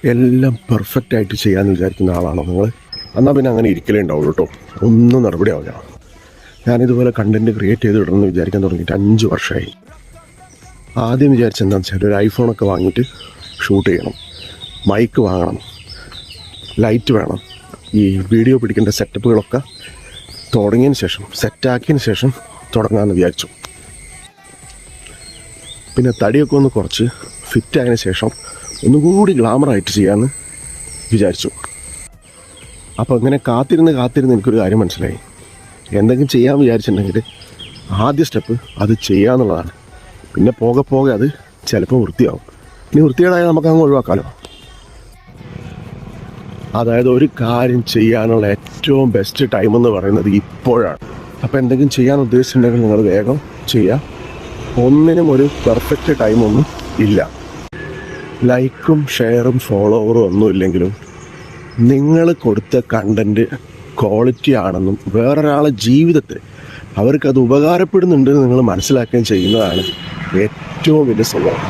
എല്ലാം പെർഫെക്റ്റായിട്ട് ചെയ്യാമെന്ന് വിചാരിക്കുന്ന ആളാണോ നിങ്ങൾ? എന്നാൽ പിന്നെ അങ്ങനെ ഇരിക്കലേ ഉണ്ടാവുള്ളൂ കേട്ടോ. ഒന്നും നടപടിയാവില്ല. ഞാനിതുപോലെ കണ്ടൻറ്റ് ക്രിയേറ്റ് ചെയ്ത് ഇടണമെന്ന് വിചാരിക്കാൻ തുടങ്ങിയിട്ട് 5 വർഷമായി. ആദ്യം വിചാരിച്ചെന്താണെന്ന് വെച്ചാൽ ഒരു ഐഫോണൊക്കെ വാങ്ങിയിട്ട് ഷൂട്ട് ചെയ്യണം, മൈക്ക് വാങ്ങണം, ലൈറ്റ് വേണം, ഈ വീഡിയോ പിടിക്കേണ്ട സെറ്റപ്പുകളൊക്കെ തുടങ്ങിയതിന് ശേഷം സെറ്റാക്കിയതിന് ശേഷം തുടങ്ങാമെന്ന് വിചാരിച്ചു. പിന്നെ തടിയൊക്കെ ഒന്ന് കുറച്ച് ഫിറ്റായതിനു ശേഷം ഒന്നുകൂടി ഗ്ലാമറായിട്ട് ചെയ്യാമെന്ന് വിചാരിച്ചു. അപ്പോൾ ഇങ്ങനെ കാത്തിരുന്ന് എനിക്കൊരു കാര്യം മനസ്സിലായി. എന്തെങ്കിലും ചെയ്യാൻ വിചാരിച്ചിട്ടുണ്ടെങ്കിൽ ആദ്യ സ്റ്റെപ്പ് അത് ചെയ്യാന്നുള്ളതാണ്. പിന്നെ പോകെ അത് ചിലപ്പോൾ വൃത്തിയാവും. ഇനി വൃത്തികേടായാൽ നമുക്ക് അങ്ങ് ഒഴിവാക്കാമല്ലോ. അതായത് ഒരു കാര്യം ചെയ്യാനുള്ള ഏറ്റവും ബെസ്റ്റ് ടൈം എന്ന് പറയുന്നത് ഇപ്പോഴാണ്. അപ്പോൾ എന്തെങ്കിലും ചെയ്യാൻ ഉദ്ദേശിച്ചിട്ടുണ്ടെങ്കിൽ നിങ്ങൾ വേഗം ചെയ്യുക. ഒന്നിനും ഒരു പെർഫെക്റ്റ് ടൈമൊന്നും ഇല്ല. ലൈക്കും ഷെയറും ഫോളോവറും ഒന്നും ഇല്ലെങ്കിലും നിങ്ങൾ കൊടുത്ത കണ്ടൻറ്റ് ക്വാളിറ്റി ആണെന്നും വേറൊരാളെ ജീവിതത്തിൽ അവർക്കത് ഉപകാരപ്പെടുന്നുണ്ടെന്ന് നിങ്ങൾ മനസ്സിലാക്കുകയും ചെയ്യുന്നതാണ് ഏറ്റവും വലിയ സംഭവം.